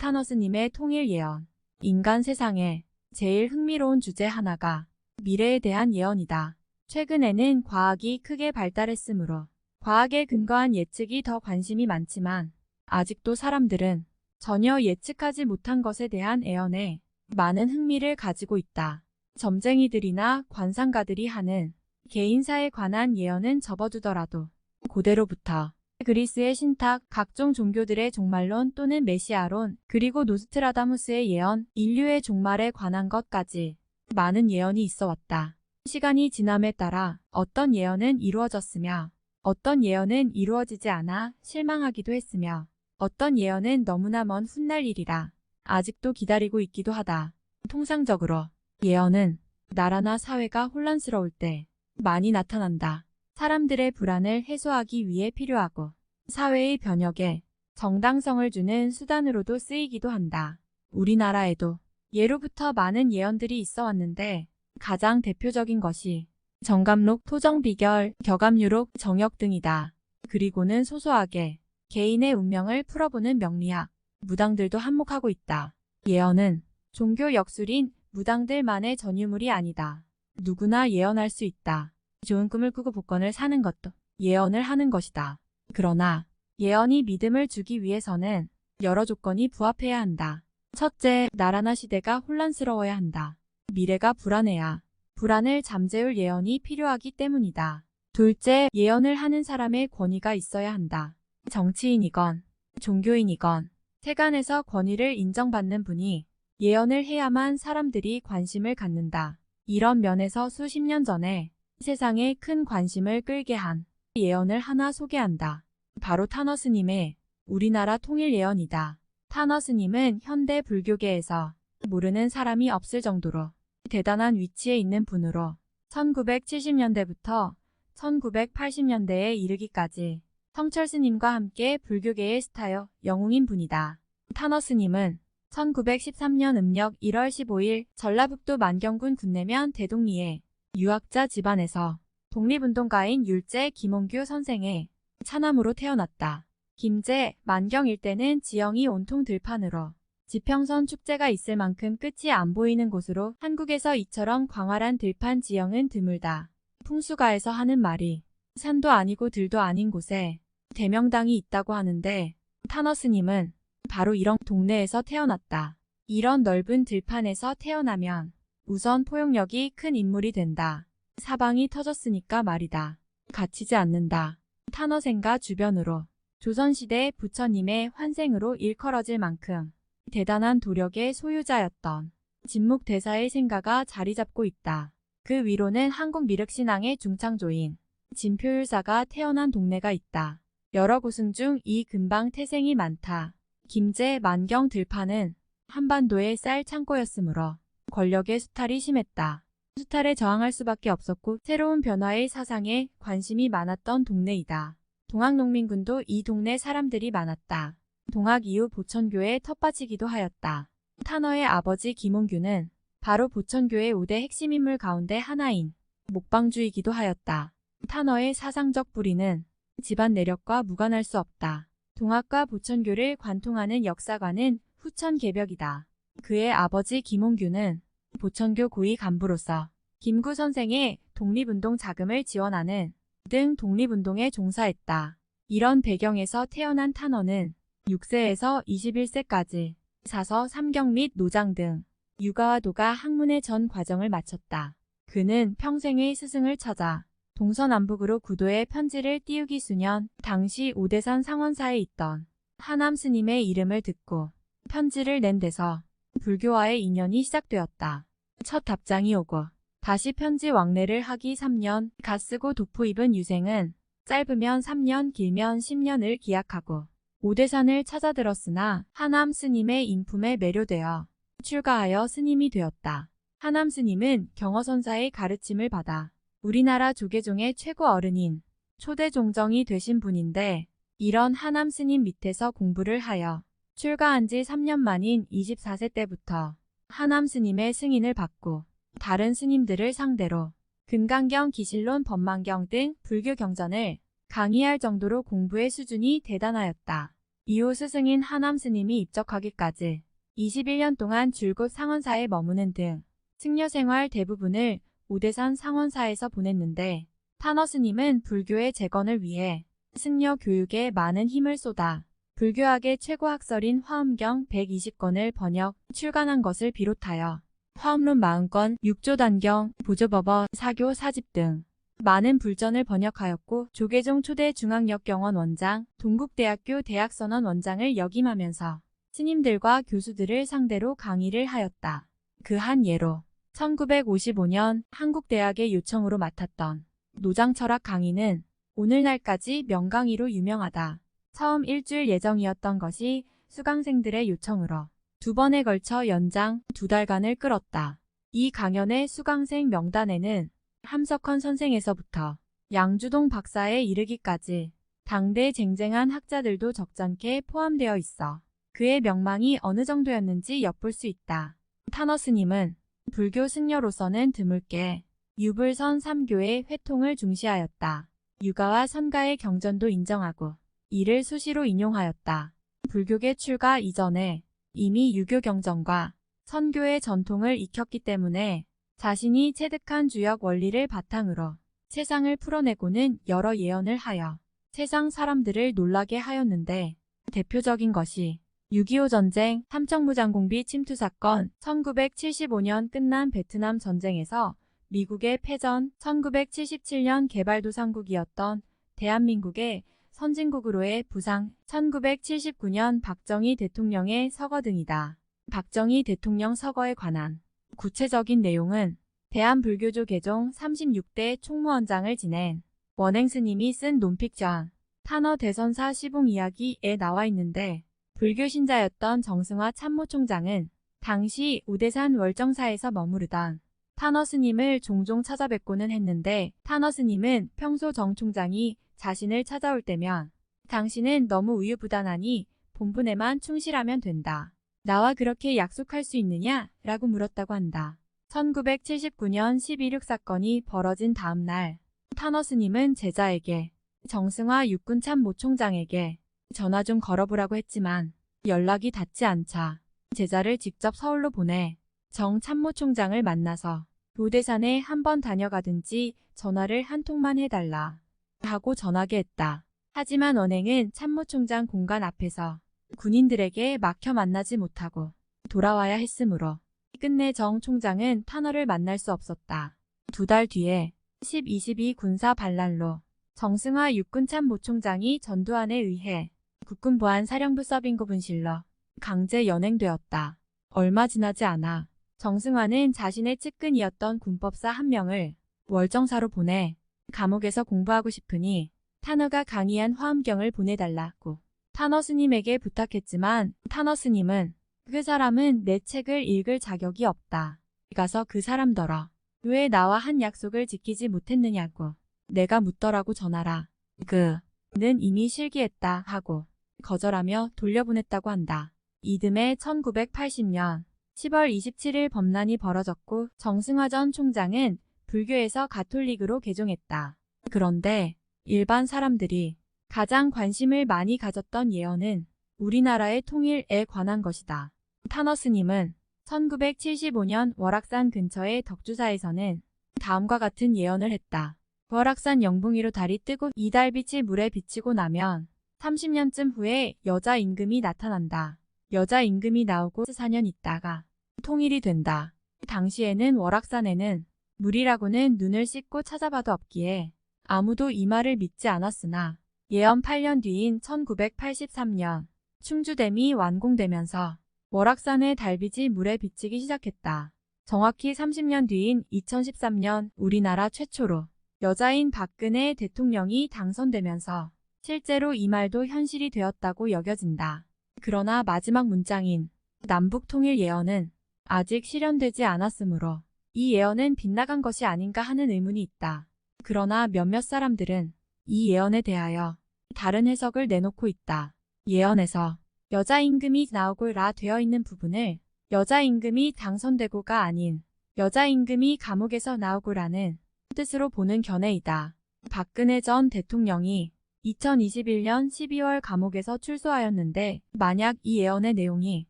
타너 스님의 통일 예언. 인간 세상에 제일 흥미로운 주제 하나가 미래에 대한 예언이다. 최근에는 과학이 크게 발달했으므로 과학에 근거한 예측이 더 관심이 많지만 아직도 사람들은 전혀 예측하지 못한 것에 대한 예언에 많은 흥미를 가지고 있다. 점쟁이들이나 관상가들이 하는 개인사에 관한 예언은 접어두더라도 고대로부터 그리스의 신탁, 각종 종교들의 종말론 또는 메시아론, 그리고 노스트라다무스의 예언, 인류의 종말에 관한 것까지 많은 예언이 있어 왔다. 시간이 지남에 따라 어떤 예언은 이루어졌으며 어떤 예언은 이루어지지 않아 실망하기도 했으며 어떤 예언은 너무나 먼 훗날 일이라 아직도 기다리고 있기도 하다. 통상적으로 예언은 나라나 사회가 혼란스러울 때 많이 나타난다. 사람들의 불안을 해소하기 위해 필요하고 사회의 변혁에 정당성을 주는 수단으로도 쓰이기도 한다. 우리나라에도 예로부터 많은 예언들이 있어 왔는데 가장 대표적인 것이 정감록, 토정비결, 격암유록, 정역 등이다. 그리고는 소소하게 개인의 운명을 풀어보는 명리학, 무당들도 한몫하고 있다. 예언은 종교 역술인 무당들만의 전유물이 아니다. 누구나 예언할 수 있다. 좋은 꿈을 꾸고 복권을 사는 것도 예언을 하는 것이다. 그러나 예언이 믿음을 주기 위해서는 여러 조건이 부합해야 한다. 첫째, 나라나 시대가 혼란스러워야 한다. 미래가 불안해야 불안을 잠재울 예언이 필요하기 때문이다. 둘째, 예언을 하는 사람의 권위가 있어야 한다. 정치인이건 종교인이건 세간에서 권위를 인정받는 분이 예언을 해야만 사람들이 관심을 갖는다. 이런 면에서 수십 년 전에 세상에 큰 관심을 끌게 한 예언을 하나 소개한다. 바로 타너 스님의 우리나라 통일 예언이다. 타너 스님은 현대 불교계에서 모르는 사람이 없을 정도로 대단한 위치에 있는 분으로 1970년대부터 1980년대에 이르기까지 성철 스님과 함께 불교계의 스타여 영웅인 분이다. 타너 스님은 1913년 음력 1월 15일 전라북도 만경군 군내면 대동리에 유학자 집안에서 독립운동가인 율제 김홍규 선생의 차남으로 태어났다. 김제, 만경 일대는 지형이 온통 들판으로 지평선 축제가 있을 만큼 끝이 안 보이는 곳으로 한국에서 이처럼 광활한 들판 지형은 드물다. 풍수가에서 하는 말이 산도 아니고 들도 아닌 곳에 대명당이 있다고 하는데 타너 스님은 바로 이런 동네에서 태어났다. 이런 넓은 들판에서 태어나면 우선 포용력이 큰 인물이 된다. 사방이 터졌으니까 말이다. 갇히지 않는다. 타너생가 주변으로 조선시대 부처님의 환생으로 일컬어질 만큼 대단한 도력의 소유자였던 진묵대사의 생가가 자리 잡고 있다. 그 위로는 한국 미륵신앙의 중창조인 진표율사가 태어난 동네가 있다. 여러 고승 중 이 근방 태생이 많다. 김제, 만경 들판은 한반도의 쌀 창고였으므로 권력의 수탈이 심했다. 수탈에 저항할 수밖에 없었고 새로운 변화의 사상에 관심이 많았던 동네이다. 동학농민군도 이 동네 사람들이 많았다. 동학 이후 보천교의 텃밭이기도 하였다. 타너의 아버지 김홍규는 바로 보천교의 5대 핵심 인물 가운데 하나인 목방주이기도 하였다. 타너의 사상적 뿌리는 집안 내력과 무관할 수 없다. 동학과 보천교를 관통하는 역사관은 후천개벽이다. 그의 아버지 김홍규는 보천교 고위 간부로서 김구 선생의 독립운동 자금을 지원하는 등 독립운동에 종사했다. 이런 배경에서 태어난 타너는 6세에서 21세까지 사서, 삼경 및 노장 등 육아와 도가 학문의 전 과정을 마쳤다. 그는 평생의 스승을 찾아 동서남북으로 구도에 편지를 띄우기 수년 당시 오대산 상원사에 있던 하남 스님의 이름을 듣고 편지를 낸 데서 불교와의 인연이 시작되었다. 첫 답장이 오고 다시 편지 왕래를 하기 3년, 갓쓰고 도포 입은 유생은 짧으면 3년, 길면 10년을 기약하고 오대산을 찾아들었으나 하남 스님의 인품에 매료되어 출가하여 스님이 되었다. 하남 스님은 경허선사의 가르침을 받아 우리나라 조계종의 최고 어른인 초대종정이 되신 분인데 이런 하남 스님 밑에서 공부를 하여 출가한 지 3년 만인 24세 때부터 하남 스님의 승인을 받고 다른 스님들을 상대로 금강경, 기실론, 법망경 등 불교 경전을 강의할 정도로 공부의 수준이 대단하였다. 이후 스승인 하남 스님이 입적하기까지 21년 동안 줄곧 상원사에 머무는 등 승려 생활 대부분을 오대산 상원사에서 보냈는데 탄어 스님은 불교의 재건을 위해 승려 교육에 많은 힘을 쏟아 불교학의 최고 학설인 화엄경 120권을 번역, 출간한 것을 비롯하여 화엄론 40권, 육조단경, 보조법어, 사교 사집 등 많은 불전을 번역하였고 조계종 초대 중앙역경원 원장, 동국대학교 대학선원 원장을 역임하면서 스님들과 교수들을 상대로 강의를 하였다. 그 한 예로 1955년 한국대학의 요청으로 맡았던 노장철학 강의는 오늘날까지 명강의로 유명하다. 처음 일주일 예정이었던 것이 수강생들의 요청으로 2번에 걸쳐 연장 2달간을 끌었다. 이 강연의 수강생 명단에는 함석헌 선생에서부터 양주동 박사에 이르기까지 당대 쟁쟁한 학자들도 적잖게 포함되어 있어 그의 명망이 어느 정도였는지 엿볼 수 있다. 탄어 스님은 불교 승려로서는 드물게 유불선 3교의 회통을 중시하였다. 유가와 선가의 경전도 인정하고 이를 수시로 인용하였다. 불교계 출가 이전에 이미 유교 경전과 선교의 전통을 익혔기 때문에 자신이 체득한 주역 원리를 바탕으로 세상을 풀어내고는 여러 예언을 하여 세상 사람들을 놀라게 하였는데 대표적인 것이 6.25 전쟁, 삼척무장공비 침투 사건, 1975년 끝난 베트남 전쟁에서 미국의 패전, 1977년 개발도상국이었던 대한민국의 선진국으로의 부상, 1979년 박정희 대통령의 서거 등이다. 박정희 대통령 서거에 관한 구체적인 내용은 대한불교조 개종 36대 총무원장을 지낸 원행 스님이 쓴 논픽전 탄어 대선사 시봉 이야기에 나와 있는데 불교 신자였던 정승화 참모총장은 당시 오대산 월정사에서 머무르던 탄어 스님을 종종 찾아뵙고는 했는데 탄어 스님은 평소 정 총장이 자신을 찾아올 때면 당신은 너무 우유부단하니 본분에만 충실하면 된다. 나와 그렇게 약속할 수 있느냐? 라고 물었다고 한다. 1979년 12.6 사건이 벌어진 다음 날 탄어 스님은 제자에게 정승화 육군 참모총장에게 전화 좀 걸어보라고 했지만 연락이 닿지 않자 제자를 직접 서울로 보내 정 참모총장을 만나서 오대산에 한번 다녀가든지 전화를 한 통만 해달라 하고 전하게 했다. 하지만 원행은 참모총장 공간 앞에서 군인들에게 막혀 만나지 못하고 돌아와야 했으므로 끝내 정 총장은 탄어를 만날 수 없었다. 2달 뒤에 10-22 군사 반란로 정승화 육군 참모총장이 전두환에 의해 국군보안사령부 서빙고 분실로 강제 연행되었다. 얼마 지나지 않아 정승화는 자신의 측근이었던 군법사 한 명을 월정사로 보내 감옥에서 공부하고 싶으니 탄어가 강의한 화엄경을 보내달라고 탄어 스님에게 부탁했지만 탄어 스님은 그 사람은 내 책을 읽을 자격이 없다. 가서 그 사람더러 왜 나와 한 약속을 지키지 못했느냐고 내가 묻더라고 전하라. 그는 이미 실기했다 하고 거절하며 돌려보냈다고 한다. 이듬해 1980년 10월 27일 법난이 벌어졌고 정승화 전 총장은 불교에서 가톨릭으로 개종했다. 그런데 일반 사람들이 가장 관심을 많이 가졌던 예언은 우리나라의 통일에 관한 것이다. 탄어 스님은 1975년 월악산 근처의 덕주사에서는 다음과 같은 예언을 했다. 월악산 영붕위로 달이 뜨고 이달빛이 물에 비치고 나면 30년쯤 후에 여자 임금이 나타난다. 여자 임금이 나오고 4년 있다가 통일이 된다. 당시에는 월악산에는 물이라고는 눈을 씻고 찾아봐도 없기에 아무도 이 말을 믿지 않았으나 예언 8년 뒤인 1983년 충주댐이 완공되면서 월악산의 달빛이 물에 비치기 시작했다. 정확히 30년 뒤인 2013년 우리나라 최초로 여자인 박근혜 대통령이 당선되면서 실제로 이 말도 현실이 되었다고 여겨진다. 그러나 마지막 문장인 남북통일 예언은 아직 실현되지 않았으므로 이 예언은 빗나간 것이 아닌가 하는 의문이 있다. 그러나 몇몇 사람들은 이 예언에 대하여 다른 해석을 내놓고 있다. 예언에서 여자 임금이 나오고라 되어 있는 부분을 여자 임금이 당선되고가 아닌 여자 임금이 감옥에서 나오고라는 뜻으로 보는 견해이다. 박근혜 전 대통령이 2021년 12월 감옥에서 출소하였는데 만약 이 예언의 내용이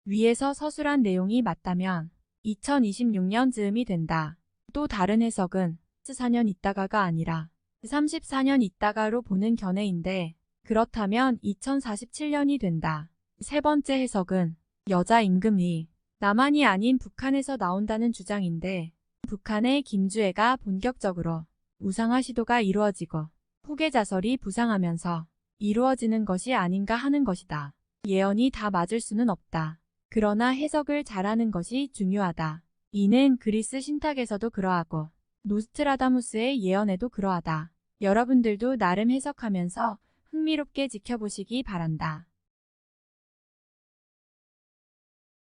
위에서 서술한 내용이 맞다면 2026년 즈음이 된다. 또 다른 해석은 4년 있다가가 아니라 34년 있다가로 보는 견해인데 그렇다면 2047년이 된다. 세 번째 해석은 여자 임금이 남한이 아닌 북한에서 나온다는 주장인데 북한의 김주애가 본격적으로 우상화 시도가 이루어지고 후계자설이 부상하면서 이루어지는 것이 아닌가 하는 것이다. 예언이 다 맞을 수는 없다. 그러나 해석을 잘하는 것이 중요하다. 이는 그리스 신탁에서도 그러하고 노스트라다무스의 예언에도 그러하다. 여러분들도 나름 해석하면서 흥미롭게 지켜보시기 바란다.